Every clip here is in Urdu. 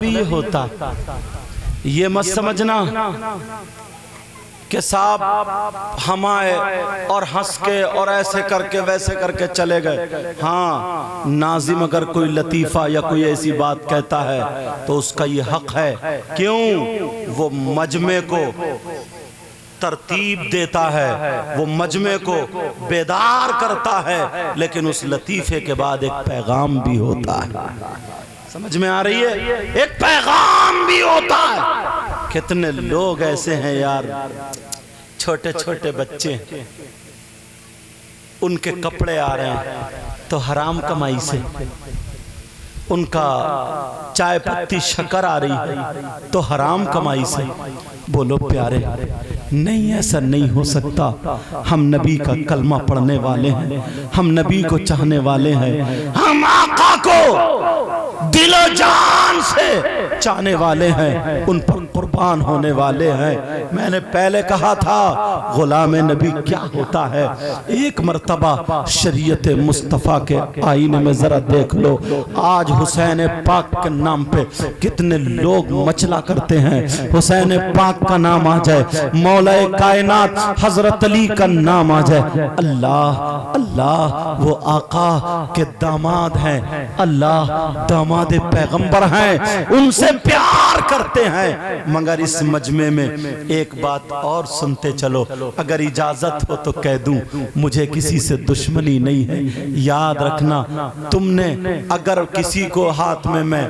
بھی ہوتا یہ مت سمجھنا کہ صاحب ہم آئے اور ہنس کے اور ایسے کر کے ویسے کر کے چلے گئے. ہاں ناظم اگر کوئی لطیفہ یا کوئی ایسی بات کہتا ہے تو اس کا یہ حق ہے. کیوں؟ وہ مجمع کو ترتیب دیتا ہے, وہ مجمع کو بیدار کرتا ہے, لیکن اس لطیفے کے بعد ایک پیغام بھی ہوتا ہے. سمجھ میں آ رہی ہے؟ ایک پیغام بھی ہوتا ہے. کتنے لوگ ایسے ہیں یار, چھوٹے چھوٹے بچے, ان کے کپڑے آ رہے ہیں تو حرام کمائی سے, ان کا چائے پتی شکر آ رہی ہے تو حرام کمائی سے. بولو پیارے, نہیں ایسا نہیں ہو سکتا. ہم نبی کا کلمہ پڑھنے والے ہیں, ہم نبی کو چاہنے والے ہیں, ہم آقا کو دل و جان سے چاہنے والے ہیں, ان پر قربان ہونے والے ہیں. میں نے پہلے کہا تھا غلام نبی کیا ہوتا ہے. ایک مرتبہ شریعت مصطفیٰ کے آئینے میں ذرا دیکھ لو, آج حسین پاک کے نام پہ کتنے لوگ مچلا کرتے ہیں. حسین پاک کا نام آ جائے, مولا کائنات حضرت علی کا نام آ جائے, اللہ اللہ وہ آقا کے داماد ہیں, اللہ داماد پیغمبر ہیں, ان سے پیار کرتے ہیں. مگر اس مجمع میں ایک بات اور سنتے چلو, اگر اجازت ہو تو کہہ دوں, مجھے کسی سے دشمنی نہیں ہے. یاد رکھنا, تم نے اگر کسی کو ہاتھ میں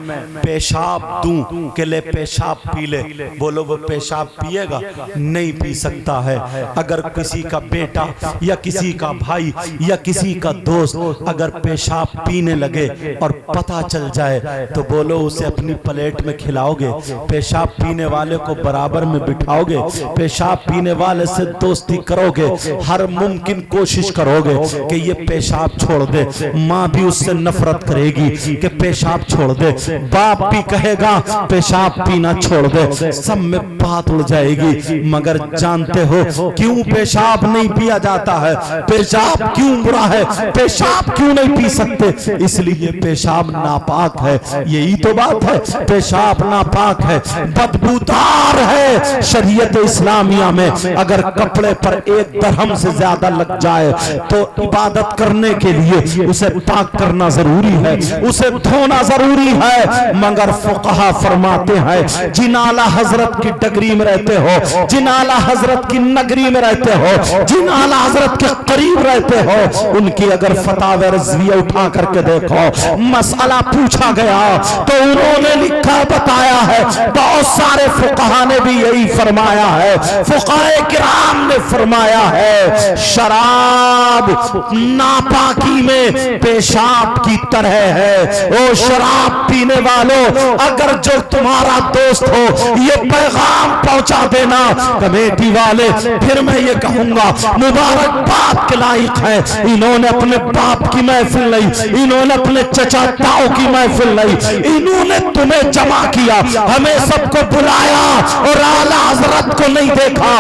پیشاب دوں کہ لے پیشاب پی لے, بولو وہ پیشاب پیے گا؟ نہیں پی سکتا ہے. اگر کسی کا بیٹا یا کسی کا بھائی یا کسی کا دوست اگر پیشاب پینے لگے اور پتہ چل جائے تو بولو اسے اپنی پلیٹ میں کھلاؤ گے؟ پیشاب پینے والے کو برابر میں بٹھاؤ گے؟ پیشاب پینے والے سے دوستی کرو گے؟ ہر ممکن کوشش کرو گے کہ یہ پیشاب چھوڑ دے. ماں بھی اس سے نفرت کرے گی کہ پیشاب چھوڑ دے, باپ بھی کہے گا پیشاب پینا چھوڑ دے, سب میں بات اڑ جائے گی. مگر جانتے ہو کیوں پیشاب نہیں پیا جاتا ہے؟ پیشاب کیوں برا ہے؟ پیشاب کیوں نہیں پی سکتے؟ اس لیے پیشاب ناپاک ہے. یہی تو بات ہے, پیشاب ناپاک ہے, بدبودار ہے. شریعت اسلامیہ میں اگر کپڑے پر ایک درہم سے زیادہ لگ جائے تو عبادت کرنے کے لیے اسے پاک کرنا ضروری ہے, اسے دھونا ضروری ہے. مگر فقہا فرماتے ہیں جن اعلیٰ حضرت کی ڈگری میں رہتے ہو, جن اعلیٰ حضرت کی نگری میں رہتے ہو, جن اعلیٰ حضرت کے قریب رہتے ہو, ان کی اگر فتاوی رضویہ اٹھا کر کے دیکھو, مسئلہ پوچھا گیا تو انہوں نے لکھا بتایا ہے. بہت سارے فقہا نے بھی یہی فرمایا ہے, فقہاء کرام نے فرمایا ہے شراب ناپاکی میں پیشاب کی طرح ہے. او شراب پینے والوں, اگر جو تمہارا دوست ہو یہ پیغام پہنچا دینا. کمیٹی والے پھر میں یہ کہوں گا مبارکباد کے لائق ہے, انہوں نے اپنے باپ کی محفل نہیں, انہوں نے اپنے چچا تاؤ کی محفل نہیں, انہوں نے تمہیں جمع کیا, ہمیں سب کو بلایا اور اعلیٰ حضرت کو نہیں دیکھا.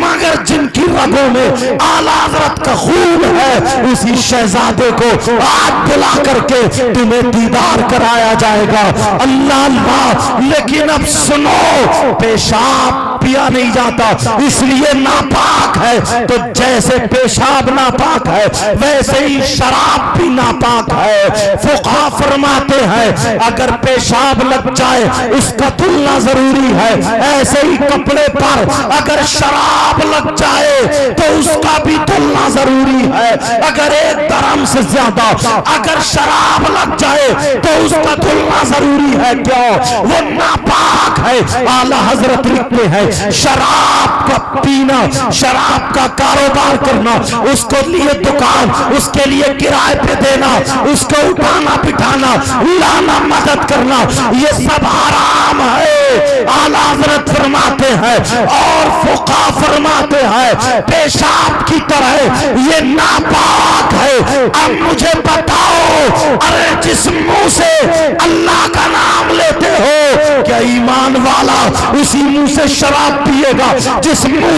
مگر جن کی رگوں میں اعلیٰ حضرت کا خون ہے اسی شہزادے کو آج بلا کر کے تمہیں دیدار کرایا جائے گا. اللہ اللہ. لیکن اب سنو, پیشاب پیا نہیں جاتا اس لیے ناپاک ہے, تو جیسے پیشاب ناپاک ہے ویسے ہی شراب بھی ناپاک ہے. فقہا فرماتے ہیں اگر پیشاب لگ جائے اس کا دھلنا ضروری ہے, ایسے ہی کپڑے پر اگر شراب لگ جائے تو اس کا بھی دھلنا ضروری ہے. اگر ایک درہم سے زیادہ اگر شراب لگ جائے تو اس کا دھلنا ضروری ہے. کیوں؟ وہ ناپاک ہے. اعلیٰ حضرت لکھتے ہیں شراب کا پینا, شراب کا کاروبار کرنا, اس کو لیے دکان, اس کے لیے کرائے پہ دینا, اس کو اٹھانا بٹھانا, لانا مدد کرنا, یہ سب حرام ہے. اعلیٰ حضرت فرماتے ہیں اور فقہا فرماتے ہیں پیشاب کی طرح یہ ناپاک ہے. اب مجھے بتاؤ, ارے جس منہ سے اللہ کا نام لیتے ہو کہ ایمان والا اسی منہ سے شراب پیے گا جس منہ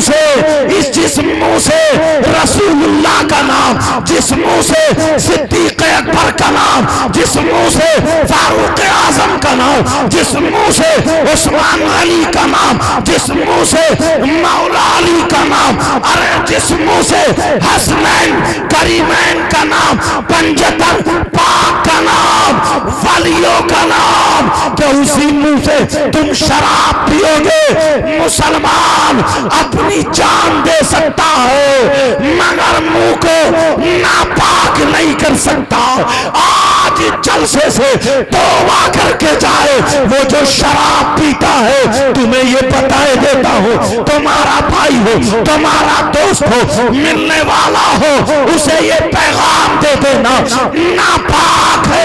سے رسول اللہ کا نام، جس منہ سے صدیق اکبر کا نام، جس منہ سے فاروق اعظم کا نام، جس منہ سے عثمان علی کا نام، جس منہ سے مولا علی کا نام، ارے جس منہ سے حسنین کریمین کا نام، پنجتن پاک کا نام، ولیوں کا نام، کہ اسی منہ سے تم شراب پیو گے۔ مسلمان اپنی جان دے سکتا ہے مگر منہ کو ناپاک نہیں کر سکتا۔ آج جلسے سے توبہ کر کے جائے وہ جو شراب پیتا ہے، تمہیں یہ بتائے دیتا ہوں، تمہارا بھائی ہو، تمہارا دوست ہو، ملنے والا ہو، اسے یہ پیغام دے دینا ناپاک ہے۔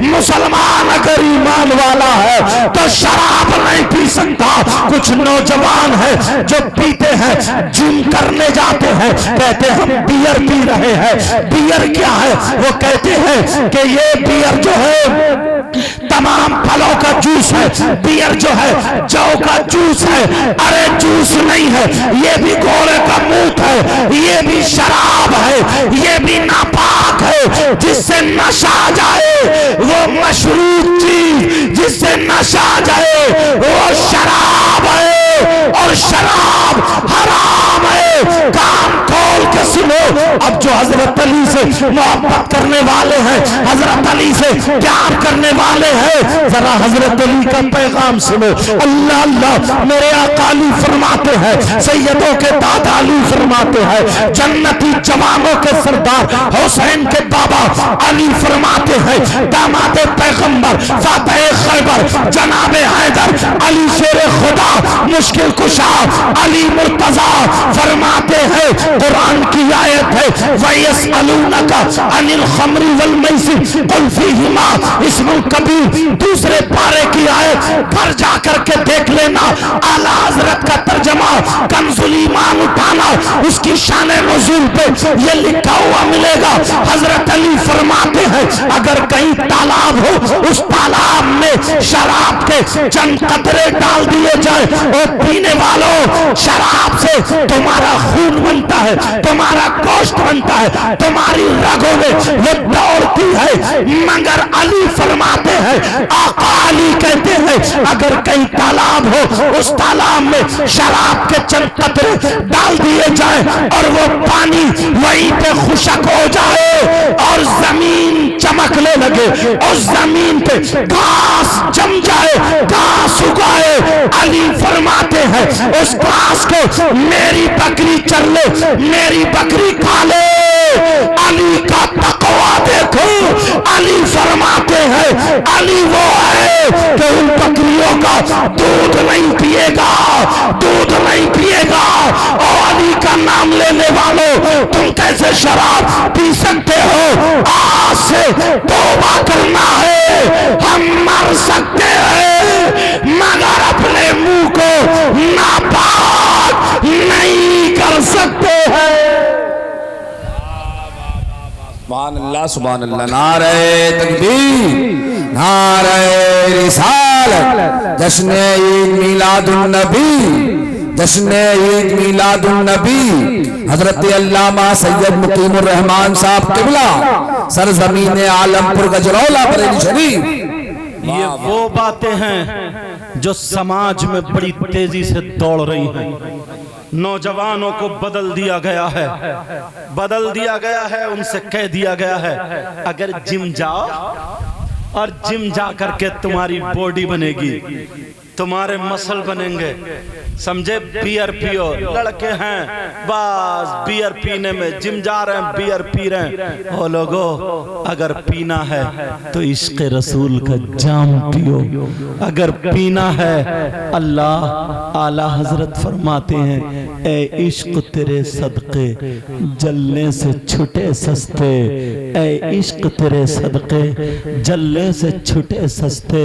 مسلمان اگر ایمان والا ہے تو شراب نہیں پی سکتا۔ کچھ نوجوان ہیں جو پیتے ہیں، جم کرنے جاتے ہیں، کہتے ہیں ہم بیئر پی رہے ہیں۔ بیئر کیا ہے؟ وہ کہتے ہیں کہ یہ بیئر جو ہے تمام پھلوں کا جوس ہے، بیئر جو ہے جو کا جوس ہے۔ ارے جوس نہیں ہے، یہ بھی گھوڑے کا موت ہے، یہ بھی شراب ہے، یہ بھی ناپاک ہے۔ جس سے نشہ آ جائے وہ مشروب چیز، جس سے نشہ آ جائے وہ شراب ہے، اور شراب حرام ہے۔ کان کھول کے سنو، اب جو حضرت علی سے محبت کرنے والے ہیں، حضرت علی سے پیار کرنے والے ہیں، ذرا حضرت علی کا پیغام سنو۔ اللہ اللہ، میرے آقا علی فرماتے ہیں، سیدوں کے دادا علی فرماتے ہیں، جنتی جوانوں کے سردار حسین کے بابا علی فرماتے ہیں، داماد پیغمبر فاتح خیبر جناب حیدر علی شیر خدا مشکل کشا علی مرتضی فرماتے ہیں، قرآن کی آیت ہے وَيَسْأَلُونَكَ عَنِ الْخَمْرِ وَالْمَيْسِرِ قُلْ فِيهِمَا اسْمٌ کبیر، دوسرے پارے کی آیت پر جا کر کے دیکھ لینا۔ اعلیٰ حضرت کا ترجمہ کنز الایمان اٹھانا، اس کی شان نزول پہ یہ لکھا ہوا ملے گا۔ حضرت علی فرماتے ہیں اگر کہیں تالاب ہو، اس تالاب میں شراب کے چند قطرے ڈال دیے جائیں، اور پینے والوں شراب سے تمہارا خون بنتا ہے، تمہارا گوشت بنتا ہے، تمہاری رگوں میں وہ دوڑتی ہے۔ مگر علی فرماتے ہیں، آقا علی کہتے ہیں اگر کہیں تالاب ہو، اس تالاب میں شراب کے چند قطرے ڈال دیے جائیں اور وہ پانی وہیں پہ خشک ہو جائے اور زمین چمکنے لگے، اس زمین پہ گھاس جم جائے، گھاس اگائے، علی فرماتے ہیں اس گھاس کو میری بکری چر لے، میری بکری کھا لے۔ علی کا تقویٰ دیکھو، علی فرماتے ہیں علی وہ ہے کہ ان بکریوں کا دودھ نہیں پیے گا، دودھ نہیں پیے گا۔ اور علی کا نام لینے والوں تم کیسے شراب پی سکتے ہو؟ آج سے توبہ کرنا ہے، ہم مر سکتے ہیں مگر اپنے منہ کو ناپاک نہیں کر سکتے ہیں۔ سبحان اللہ سبحان اللہ، نعرہ تکبیر، نعرہ رسالت، جشن عید میلاد النبی، جشن عید میلاد النبی، حضرت علامہ سید مقیم الرحمان صاحب قبلہ، سرزمین عالم پر گجرولہ بریلی شریف۔ یہ وہ باتیں ہیں جو سماج میں بڑی تیزی سے دوڑ رہی ہیں۔ نوجوانوں کو بدل دیا گیا ہے، بدل دیا گیا ہے، ان سے کہہ دیا گیا ہے اگر جم جاؤ اور جم جا کر کے تمہاری باڈی بنے گی، تمہارے مسل بنیں گے، سمجھے؟ بیئر پیو، لڑکے ہیں بس بیئر پینے میں جم جا رہے ہیں، بیئر پی رہے ہیں۔ او لوگو اگر پینا ہے تو عشق رسول کا جام پیو، اگر پینا ہے اللہ اعلیٰ حضرت فرماتے ہیں اے عشق تیرے صدقے جلنے سے چھٹے سستے، اے عشق تیرے صدقے جلنے سے چھٹے سستے،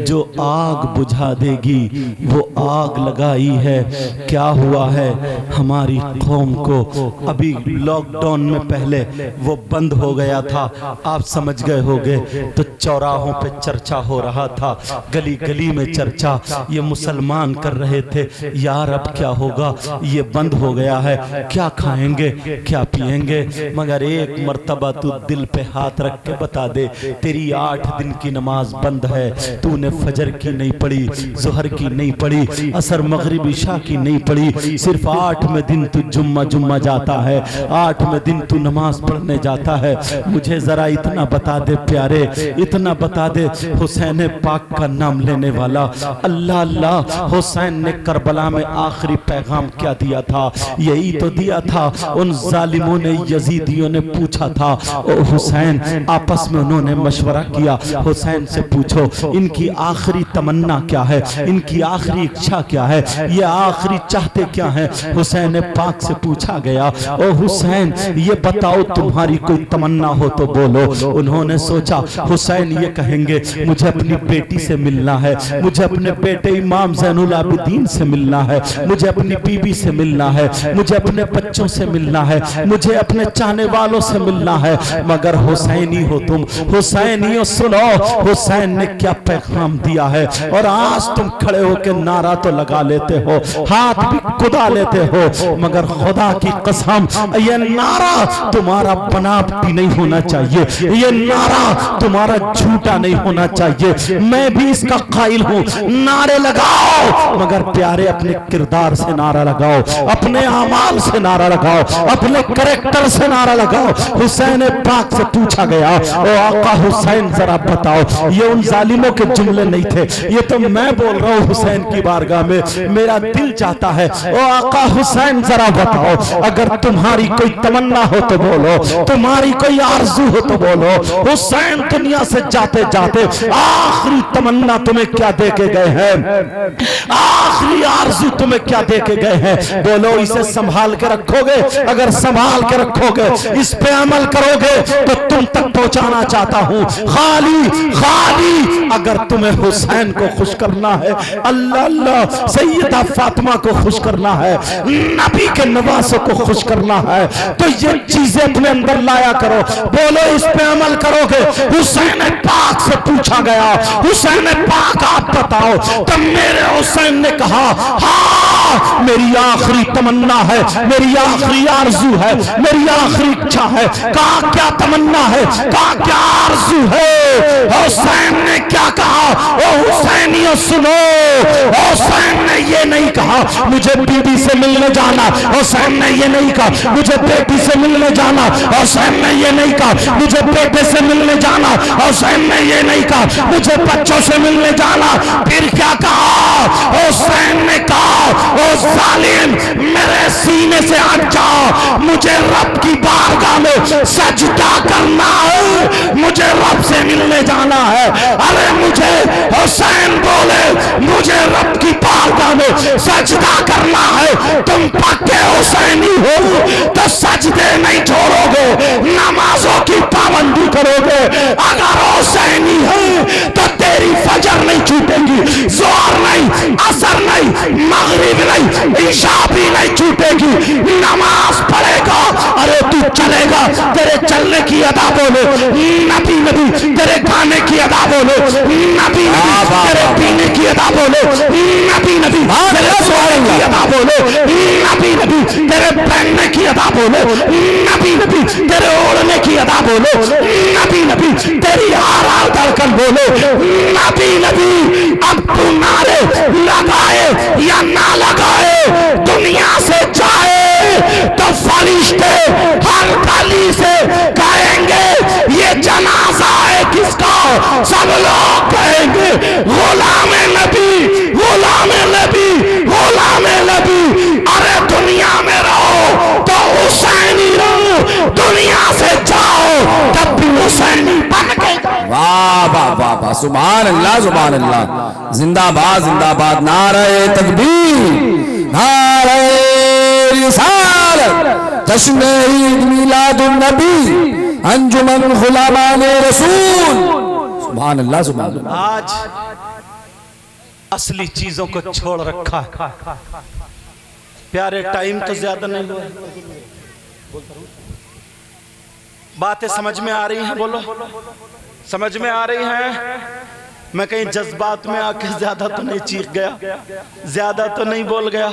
جو آگ بجھا دے گی وہ آگ لگائی ہے۔ کیا ہوا ہے ہماری قوم کو؟ ابھی لاک ڈاؤن میں پہلے وہ بند ہو گیا تھا، آپ سمجھ گئے ہوگے، تو چوراہوں پہ چرچا ہو رہا تھا، گلی گلی میں چرچا، یہ مسلمان کر رہے تھے یار اب کیا ہوگا، یہ بند ہو گیا ہے، کیا کھائیں گے کیا پیئیں گے؟ مگر ایک مرتبہ تو دل پہ ہاتھ رکھ کے بتا دے، تیری 8 دن کی نماز بند ہے، تو نے فجر کی نہیں پڑھی، ظہر کی نہیں پڑھی، عصر مغرب عشاء کی نہیں پڑھی، صرف 8ویں دن تو جمعہ جاتا ہے، 8ویں دن تو نماز پڑھنے جاتا ہے۔ مجھے ذرا اتنا بتا دے پیارے، اتنا بتا دے، حسین پاک کا نام لینے والا، اللہ اللہ، حسین نے کربلا میں آخری پیغام کیا دیا تھا؟ یہی تو دیا تھا۔ ان ظالموں نے، یزیدیوں نے پوچھا تھا، او حسین، آپس میں انہوں نے مشورہ کیا، حسین سے پوچھو ان کی آخری تمنا کیا ہے، ان کی آخری اچھا کیا ہے، یہ آخری چاہتے کیا ہیں؟ حسین پاک سے پوچھا گیا، او حسین یہ بتاؤ تمہاری کوئی تمنا ہو تو بولو۔ انہوں نے سوچا حسین یہ کہیں گے مجھے اپنی بیٹی سے ملنا ہے، مجھے اپنے بیٹے امام زین العابدین سے ملنا ہے، مجھے اپنی بیوی سے ملنا ہے، مجھے اپنے بچوں سے ملنا ہے، مجھے اپنے چاہنے والوں سے ملنا ہے۔ مگر حسینی ہو تم، حسینیوں سنو حسین نے کیا پیغام دیا ہے، اور آج تم کھڑے ہو کے نعرہ تو لگا لیتے ہو، ہاتھ بھی کدا لیتے ہو، مگر خدا کی قسم یہ نعرہ تمہارا بناوٹی نہیں ہونا چاہیے، یہ نعرہ تمہارا جھوٹا نہیں ہونا چاہیے۔ میں بھی اس کا قائل ہوں، نعرے لگاؤ مگر پیارے اپنے کردار سے نعرہ لگاؤ، اپنے اعمال سے نعرہ لگاؤ، اپنے کریکٹر سے نعرہ لگاؤ۔ حسین پاک سے پوچھا گیا، او آقا حسین ذرا بتاؤ، یہ ان ظالموں کے جملے نہیں تھے، یہ تو میں بول رہا ہوں حسین کی بارگاہ میں، میرا دل چاہتا ہے او آقا حسین ذرا بتاؤ، اگر تمہاری کوئی تمنا ہو تو بولو، تمہاری کوئی آرزو ہو تو بولو۔ حسین دنیا سے جاتے جاتے آخری تمنا تمہیں کیا دے کے گئے ہیں، آخری آرزو تمہیں کیا دے کے گئے ہیں؟ بولو اسے سنبھال کے رکھو گے؟ اگر سنبھال کے رکھو گے، اس پہ عمل کرو گے تو تم تک پہنچانا چاہتا ہوں۔ خالی اگر تمہیں حسین کو خوش کرنا ہے، اللہ اللہ، سیدہ فاطمہ کو خوش کرنا ہے، نبی کے نواسوں کو خوش کرنا ہے، تو یہ چیزیں اپنے اندر لایا کرو۔ بولو اس پہ عمل کرو گے؟ حسین پاک سے پوچھا گیا، حسین پاک آپ بتاؤ، تو میرے حسین نے کہا ہاں میری آخری تمنا ہے، میری آخری آرزو ہے، میری آخری اچھا ہے۔ کہا کیا تمنا ہے، کہا کیا آرزو ہے؟ حسین نے کیا کہا؟ او حسینیوں سنو، حسین نے یہ نہیں کہا مجھے بیوی سے ملنے جانا، حسین نے یہ نہیں کہا مجھے بیٹی سے ملنے جانا، حسین نے یہ نہیں کہا مجھے بیٹے سے ملنے جانا، حسین نے یہ نہیں کہا مجھے بچوں سے ملنے جانا۔ پھر کیا کہا؟ حسین نے کہا او ظالم میرے سینے سے ہٹ جاؤ، مجھے رب کی بارگاہ میں سجدہ کرنا ہے، مجھے رب سے ملنے جانا ہے۔ ارے مجھے حسین بولے مجھے رب کی بارگاہ میں سجدہ کرنا ہے، تم پکے حسینی ہو تو سجدے نہیں چھوڑو گے، نمازوں کی پابندی کرو گے۔ اگر حسینی ہے تو تیری فجر نہیں چھوٹے گی، ظہر نہیں، عصر نہیں، مغرب نہیں، عشاء بھی نہیں چھوٹے گی، نماز پڑھے گا۔ ارے تو چلے گا، تیرے چلنے کی ادا بولے نبی نبی، تیرے کھانے کی ادا بولے نبی نبی، تیرے پینے کی ادا بولے نبی نبی، تیرے سونے کی ادا بولے نبی نبی، تیرے پہننے کی ادا بولے نبی نبی، تیرے اوڑھنے کی ادا بولے نبی نبی، تیری ہر ہر دھڑکن بولے نبی نبی۔ اب تو نعرے لگائے یا نہ لگائے، دنیا سے جائے تو فرشتے ہر گلی سے کہیں گے یہ جنازہ ہے کس کا؟ سب لوگ کہیں گے غلام نبی، غلام نبی، غلام نبی۔ ارے دنیا میں رہو تو حسینی رہو، دنیا سے جاؤ تب بھی حسینی بن کے جاؤ۔ واہ واہ واہ واہ، سبحان اللہ سبحان اللہ، زندہ باد زندہ باد، نعرہ تکبیر، نعرہ رسالت، جشن عید میلاد النبی، انجمن غلامان رسول. سبحان اللہ سبحان اللہ. آج اصلی چیزوں کو چھوڑ رکھا ہے. پیارے ٹائم تو زیادہ نہیں ہوا. باتیں سمجھ میں آ رہی ہیں؟ بولو سمجھ میں آ رہی ہیں؟ میں کہیں جذبات میں آ کے زیادہ تو نہیں چیخ گیا، زیادہ تو نہیں بول گیا؟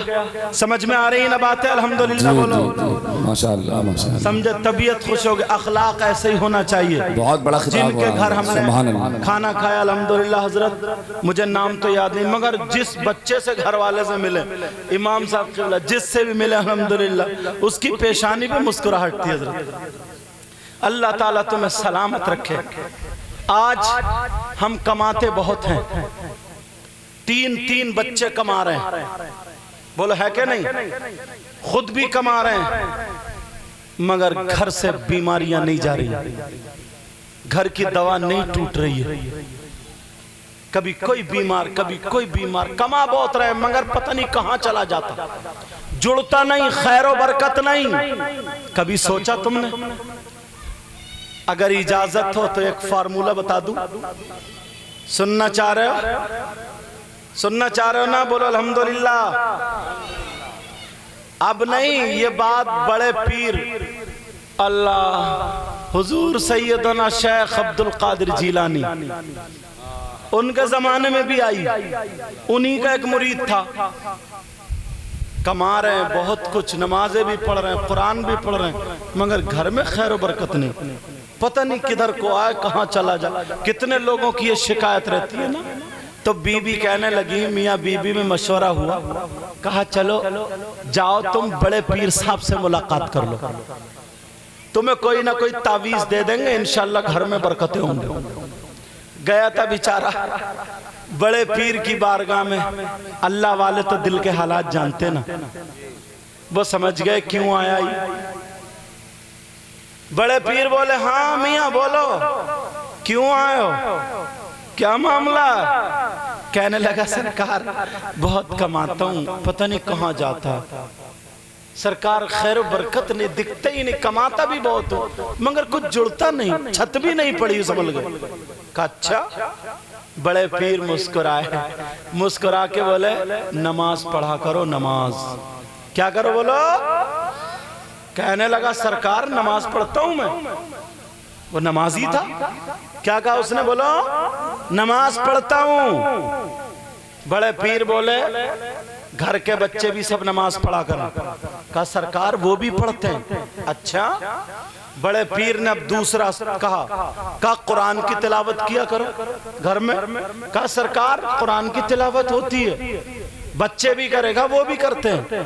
سمجھ میں آ رہی ہیں نا باتیں؟ الحمدللہ بولو. ماشاءاللہ ماشاءاللہ. سمجھے طبیعت خوش ہو گئی. اخلاق ایسے ہی ہونا چاہیے. بہت بڑا خطاب جن کے گھر ہم سبحان نے اللہ. کھانا کھایا الحمدللہ، حضرت مجھے نام تو یاد نہیں، مگر جس بچے سے گھر والے سے ملے، امام صاحب قبلہ جس سے بھی ملے الحمدللہ، اس کی پیشانی پہ مسکراہٹ تھی. حضرت اللہ تعالیٰ تمہیں سلامت رکھے. آج ہم کماتے بہت ہیں، تین بچے کما رہے ہیں. بولو ہے کہ نہیں؟ خود بھی کما رہے ہیں، مگر گھر سے بیماریاں نہیں جا رہی، گھر کی دوا نہیں ٹوٹ رہی ہے. کبھی کوئی بیمار، کبھی کوئی بیمار. کما بہت رہے مگر پتہ نہیں کہاں چلا جاتا، جڑتا نہیں، خیر و برکت نہیں. کبھی سوچا تم نے؟ اگر اجازت ہو تو ایک فارمولہ بتا دوں. سننا چاہ رہے ہو؟ سننا چاہ رہے ہو نا؟ بولو الحمدللہ. اب نہیں، یہ بات بڑے پیر اللہ حضور سیدنا شیخ عبد القادر جیلانی، ان کے زمانے میں بھی آئی. انہی کا ایک مرید تھا. کما رہے ہیں بہت کچھ، نمازیں بھی پڑھ رہے ہیں، قرآن بھی پڑھ رہے ہیں، مگر گھر میں خیر و برکت نہیں. پتہ نہیں کدھر کو آئے، کہاں چلا جائے. کتنے لوگوں کی یہ شکایت رہتی ہے نا. تو بی بی کہنے لگی، میاں بی بی میں مشورہ ہوا، کہا چلو جاؤ تم بڑے پیر صاحب سے ملاقات کر لو، تمہیں کوئی نہ کوئی تعویذ دے دیں گے، انشاءاللہ گھر میں برکتیں ہوں گے. گیا تھا بیچارہ بڑے پیر کی بارگاہ میں. اللہ والے تو دل کے حالات جانتے نا، وہ سمجھ گئے کیوں آیا. بڑے پیر بولے ہاں میاں بولو کیوں آئے ہو، کیا معاملہ؟ کہنے لگا سرکار بہت کماتا ہوں، پتہ نہیں کہاں جاتا. سرکار خیر و برکت نہیں، دکھتے ہی نہیں، کماتا بھی بہت ہوں مگر کچھ جڑتا نہیں، چھت بھی نہیں پڑی. سمجھ گئے. کہا اچھا. بڑے پیر مسکرائے، مسکرا کے بولے نماز پڑھا کرو. نماز کیا کرو؟ بولو. کہنے لگا سرکار نماز پڑھتا ہوں میں. وہ نمازی تھا. کیا کہا اس نے؟ بولو نماز پڑھتا ہوں. بڑے پیر بولے گھر کے بچے بھی سب نماز پڑھا کریں. کہا سرکار وہ بھی پڑھتے ہیں. اچھا. بڑے پیر نے اب دوسرا کہا قرآن کی تلاوت کیا کرو گھر میں. کہا سرکار قرآن کی تلاوت ہوتی ہے، بچے بھی کرے گا، وہ بھی کرتے ہیں.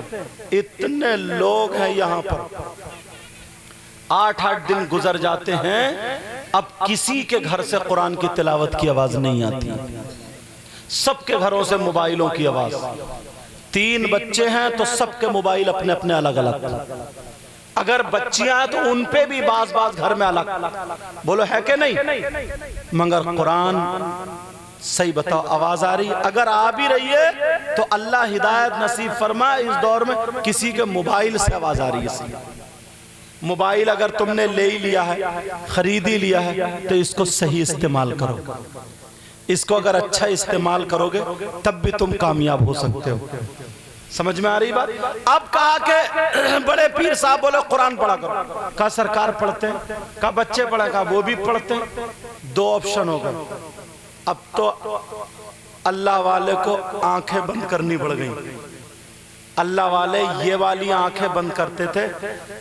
اتنے لوگ ہیں یہاں پر، 8 دن گزر جاتے ہیں، اب کسی کے گھر سے قرآن کی تلاوت کی آواز نہیں آتی. سب کے گھروں سے موبائلوں کی آواز. 3 بچے ہیں تو سب کے موبائل اپنے اپنے الگ الگ. اگر بچیاں ہیں تو ان پہ بھی بعض گھر میں الگ. بولو ہے کہ نہیں؟ مگر قرآن صحیح بتاؤ آواز آ رہی ہے؟ اگر آ بھی رہی ہے تو اللہ ہدایت نصیب فرمائے. اس دور میں کسی کے موبائل سے آواز آ رہی ہے. موبائل اگر تم نے لے ہی لیا ہے، خرید ہی لیا ہے، تو اس کو صحیح استعمال کرو. اس کو اگر اچھا استعمال کرو گے تب بھی تم کامیاب ہو سکتے ہو. سمجھ میں آ رہی بات؟ اب کہا کہ بڑے پیر صاحب بولے قرآن پڑھا کرو. کہا سرکار پڑھتے ہیں. کہا بچے پڑھا؟ کہا وہ بھی پڑھتے ہیں. 2 آپشن ہو گئے. اب تو اللہ والے کو آنکھیں بند کرنی پڑ گئی. اللہ والے یہ والی آنکھیں بند کرتے تھے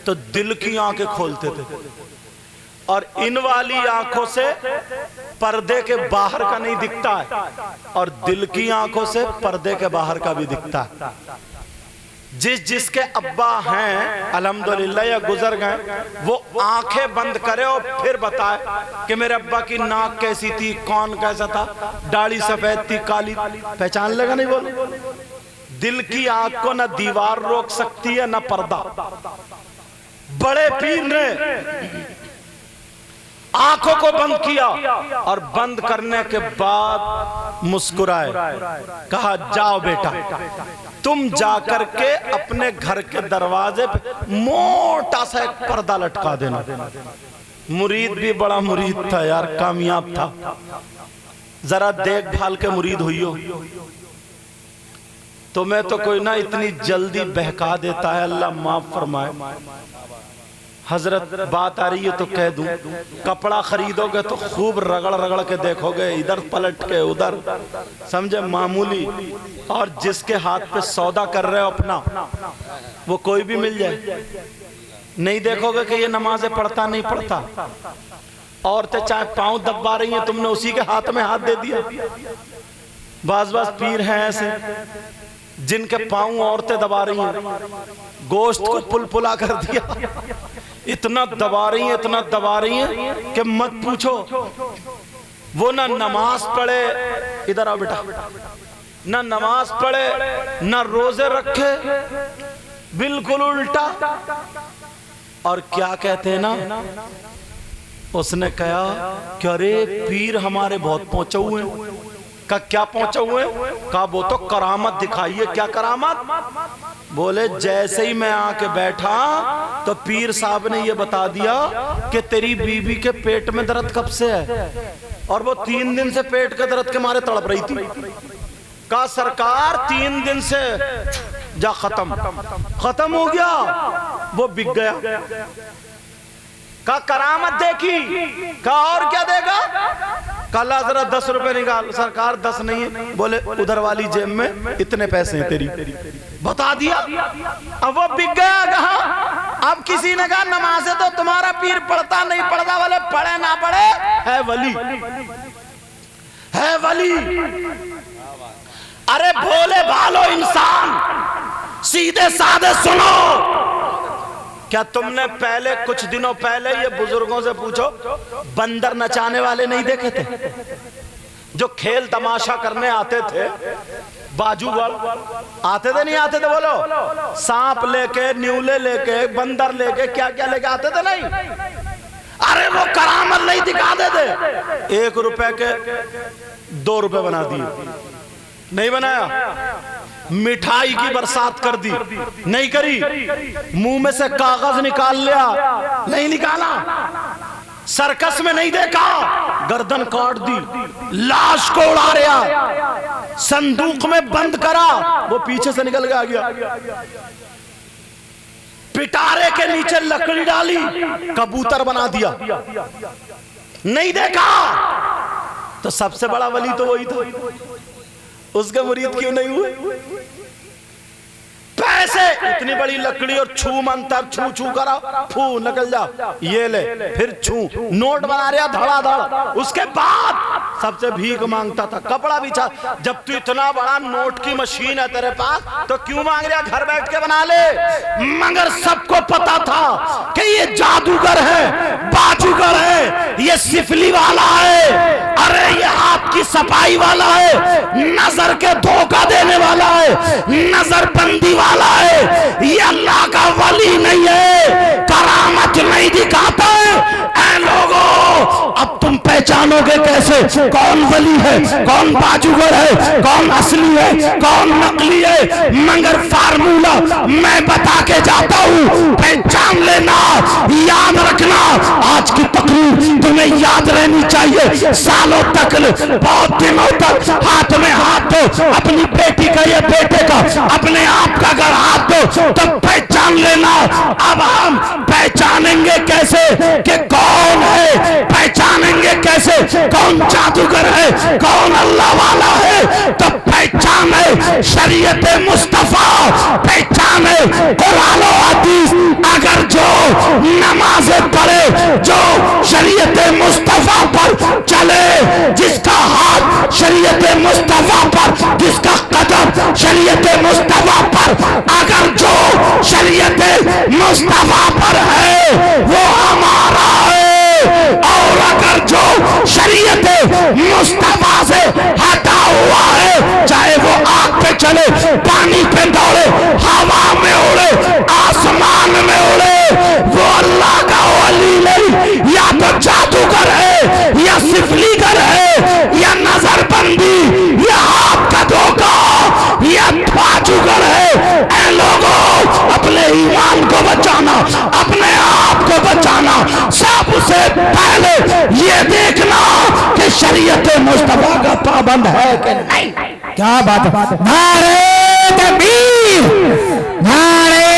تو دل کی آنکھیں کھولتے تھے، اور ان والی آنکھوں سے پردے کے باہر کا نہیں دکھتا ہے، اور دل کی آنکھوں سے پردے کے باہر کا بھی دکھتا ہے. جس کے ابا ہیں الحمدللہ یا گزر گئے، وہ آنکھیں بند کرے اور پھر بتائے کہ میرے ابا کی ناک کیسی تھی، کون کیسا تھا، داڑھی سفید تھی کالی، پہچان لے گا نہیں؟ بولے دل کی آنکھ کو نہ دیوار روک سکتی ہے نہ پردہ. بڑے پیر نے آنکھوں کو بند کیا اور بند کرنے کے بعد مسکرائے، کہا جاؤ بیٹا تم جا کر کے اپنے گھر کے دروازے پہ موٹا سا ایک پردہ لٹکا دینا۔ مرید بھی بڑا مرید تھا یار، کامیاب تھا، ذرا دیکھ بھال کے مرید ہوئی ہو۔ تمہیں تو کوئی نہ اتنی جلدی بہکا دیتا ہے، اللہ معاف فرمائے۔ حضرت بات آ رہی ہے تو کہہ دوں، کپڑا خریدو گے تو خوب رگڑ رگڑ کے دیکھو گے، ادھر پلٹ کے ادھر، سمجھے معمولی، اور جس کے ہاتھ پہ سودا کر رہے ہو اپنا وہ کوئی بھی مل جائے، نہیں دیکھو گے کہ یہ نمازیں پڑھتا نہیں پڑھتا۔ عورتیں چاہے پاؤں دبا رہی ہیں، تم نے اسی کے ہاتھ میں ہاتھ دے دیا۔ بعض پیر ہیں ایسے جن کے پاؤں عورتیں دبا رہی ہیں، گوشت کو پل پلا کر دیا، اتنا دبا رہی ہیں، اتنا دبا رہی ہیں کہ مت پوچھو۔ وہ نہ نماز پڑھے، ادھر آؤ بیٹا، نہ نماز پڑھے نہ روزے رکھے، بالکل الٹا۔ اور کیا کہتے ہیں نا، اس نے کہا کہ ارے پیر ہمارے بہت پہنچے ہوئے ہیں۔ کہا کیا پہنچے ہوئے ہیں؟ کہا وہ تو کرامت دکھائیے۔ کیا کرامت؟ بولے جیسے ہی میں آ کے بیٹھا تو پیر صاحب نے یہ بتا دیا کہ تیری بیوی کے پیٹ میں درد کب سے ہے، اور وہ 3 دن سے پیٹ کے درد کے مارے تڑپ رہی تھی۔ کہا سرکار 3 دن سے، جا ختم ہو گیا، وہ بک گیا۔ کہا کرامت دیکھی؟ کہا اور کیا دے گا؟ کہا اللہ ذرا 10 روپے نکال۔ سرکار 10 نہیں ہے۔ بولے ادھر والی جیب میں اتنے پیسے ہیں تیری، بتا دیا۔ اب وہ بک گیا۔ کہا اب کسی نے کہا نمازیں تو تمہارا پیر پڑھتا نہیں پڑھتا، بولے پڑھے نہ پڑھے ہے ولی، ہے ولی۔ ارے بھولے بھالو انسان، سیدھے سادے سنو۔ کیا تم نے پہلے کچھ دنوں پہلے یہ بزرگوں سے پوچھو، بندر نچانے والے نہیں دیکھے تھے جو کھیل تماشا کرنے آتے تھے؟ باجو بال آتے تھے نہیں آتے تھے؟ بولو، سانپ لے کے، نیولے لے کے، بندر لے کے، کیا کیا لے کے آتے تھے نہیں؟ ارے وہ کرامت نہیں دکھاتے تھے۔ 1 روپے کے 2 روپے بنا دیے، نہیں بنایا؟ مٹھائی کی برسات کر دی، نہیں کری؟ منہ میں سے کاغذ نکال لیا، نہیں نکالا؟ سرکس میں نہیں دیکھا گردن کاٹ دی، لاش کو اڑا رہا، صندوق میں بند کرا، وہ پیچھے سے نکل گیا، پٹارے کے نیچے لکڑی ڈالی، کبوتر بنا دیا، نہیں دیکھا؟ تو سب سے بڑا ولی تو وہی تھا، اس کے مرید کیوں نہیں ہوئے؟ پیسے، اتنی بڑی لکڑی اور چھو منتر، چھو چھو کرا، پھو نکل جا، یہ لے، پھر چھو، نوٹ بنا رہا دھڑا دھڑ۔ اس کے بعد سب سے بھیک مانگتا تھا، کپڑا بچھا۔ جب تو اتنا بڑا نوٹ کی مشین ہے تیرے پاس تو کیوں مانگ رہا؟ گھر بیٹھ کے بنا لے۔ مگر سب کو پتا تھا کہ یہ جادوگر ہے، باجوگر ہے، یہ سفلی والا ہے، ارے یہ ہاتھ کی صفائی والا ہے، نظر کے دھوکہ دینے والا ہے، نظر بندی والا ہے، یہ اللہ کا ولی نہیں ہے، کرامت نہیں دکھاتا ہے۔ اے لوگوں، اب تم پہچانو گے کیسے کون ولی ہے، کون باجوگر ہے، کون اصلی ہے، کون نقلی ہے؟ مگر فارمولا میں بتا کے جاتا ہوں، پہچان لینا، یاد رکھنا۔ آج کی تقریر تمہیں یاد رہنی چاہیے، سالوں تک، بہت دنوں تک ہاتھ میں ہاتھ دو، اپنی بیٹی کا یا بیٹے کا، اپنے آپ کا اگر ہاتھ دو تو پہچان لینا۔ اب ہم پہچانیں گے کیسے کہ کون ہے؟ پہچانیں گے کیسے کون جادوگر ہے، کون اللہ والا ہے؟ تو پہچان ہے شریعت مصطفیٰ، پہچان ہے قرآن و حدیث۔ اگر جو نمازیں پڑھے، جو شریعت مصطفیٰ پر چلے، جس کا ہاتھ شریعت مصطفیٰ پر، جس کا قدم شریعت مصطفیٰ پر، اگر جو شریعت مصطفیٰ پر ہے وہ ہمارا ہے، اور اگر جو شریعت مصطفیٰ سے ہٹا ہوا ہے، چاہے وہ آگ پہ چلے، پانی پہ دوڑے، ہوا میں اڑے، آسمان میں اڑے، وہ اللہ کا ولی نہیں، یا تو جادوگر گر ہے یا سفلی گر ہے یا نظر بندی یا آپ کا دھوکہ یا باجوگر ہے، اے لوگوں اپنے ایمان کو بچانا، اپنے آپ کو بچانا، سب سے پہلے یہ دیکھنا کہ شریعت مصطفیٰ کا پابند ہے کہ نہیں۔ کیا بات ہے، نعرہ تکبیر، نعرہ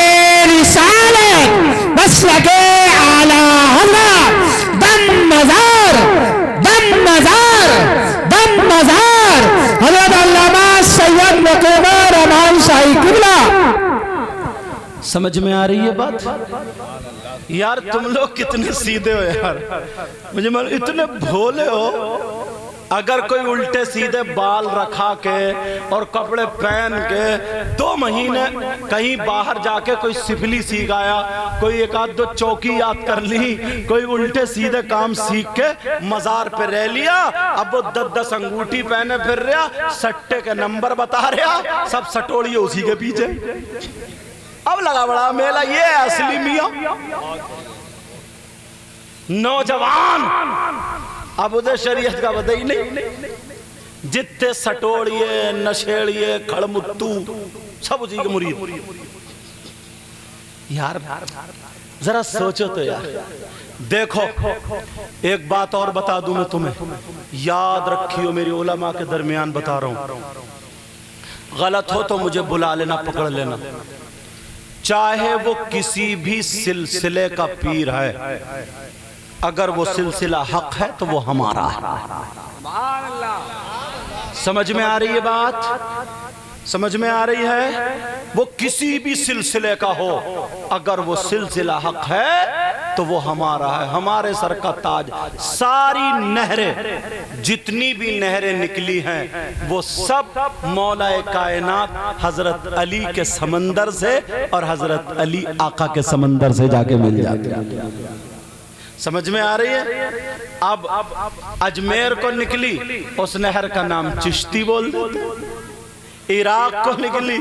رسالت، مسلک اعلی حضرت، دم مزار، دم مزار، دم مزار، حضرت علامہ سید نقیبہ رحمان شاہی قبلہ۔ سمجھ میں آ رہی ہے بات؟ یار تم لوگ کتنے سیدھے ہو یار، مجھے اتنے بھولے ہو۔ اگر کوئی الٹے سیدھے بال رکھا کے اور کپڑے پہن کے 2 مہینے کہیں باہر جا کے کوئی سفلی سیکھ آیا، کوئی ایک آدھ 2 چوکی یاد کر لی، کوئی الٹے سیدھے کام سیکھ کے مزار پہ رہ لیا، اب وہ 10 انگوٹھی پہنے پھر رہا، سٹے کے نمبر بتا رہا، سب سٹوڑی اسی کے پیچھے۔ اب لگا بڑا میلہ، یہ ہے اصلی میاں نوجوان۔ اب ادھر شریعت کا پتہ ہی نہیں، جتنے سٹوڑیے نشیڑیے کھڑمتو سب اسی کے مرید۔ یار ذرا سوچو تو یار، دیکھو ایک بات اور بتا دوں میں تمہیں، یاد رکھیو، میری علماء کے درمیان بتا رہا ہوں، غلط ہو تو مجھے بلا لینا، پکڑ لینا، چاہے وہ کسی بھی سلسلے کا پیر ہے، اگر وہ سلسلہ حق ہے تو وہ ہمارا ہے۔ سمجھ میں آ رہی ہے بات؟ سمجھ میں آ رہی ہے؟ وہ کسی بھی سلسلے کا ہو، اگر وہ سلسلہ حق ہے تو وہ ہمارا ہے، ہمارے سر کا تاج۔ ساری نہریں، جتنی بھی نہریں نکلی ہیں، وہ سب مولا کائنات حضرت علی کے سمندر سے اور حضرت علی آقا کے سمندر سے جا کے مل جاتے ہیں۔ سمجھ میں آ رہی ہے؟ اب اجمیر کو نکلی، اس نہر کا نام چشتی بول دیتے، عراق کو نکلی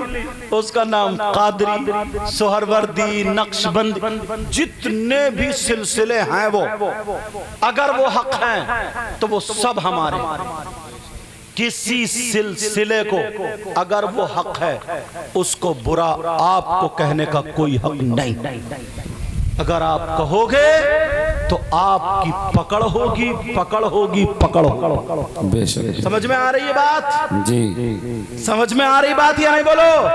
اس کا نام قادری، سہروردی، نقشبندی، جتنے بھی سلسلے ہیں وہ اگر وہ حق ہیں تو وہ سب ہمارے۔ کسی سلسلے کو اگر وہ حق ہے اس کو برا آپ کو کہنے کا کوئی حق نہیں۔ اگر آپ کہو گے تو آپ کی پکڑ ہوگی، پکڑ ہوگی، پکڑ ہوگی۔ بے شک۔ سمجھ میں آ رہی ہے بات؟ جی سمجھ میں آ رہی بات یا نہیں بولو؟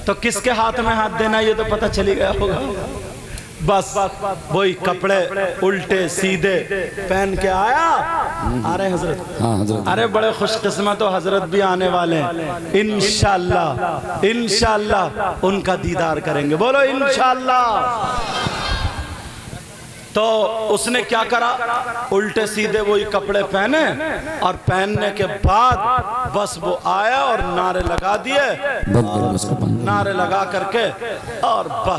تو کس کے ہاتھ میں ہاتھ دینا یہ تو پتہ چلی گیا ہوگا۔ بس وہی کپڑے الٹے سیدھے پہن کے آیا، آ رہے حضرت؟ ہاں حضرت۔ ارے بڑے خوش قسمت ہو، حضرت بھی آنے والے ہیں، انشاءاللہ انشاءاللہ ان کا دیدار کریں گے، بولو انشاءاللہ۔ تو اس نے کیا کرا؟ الٹے سیدھے وہی کپڑے پہنے، اور پہننے کے بعد بس وہ آیا اور نعرے لگا دیے، نعرے لگا کر کے اور بس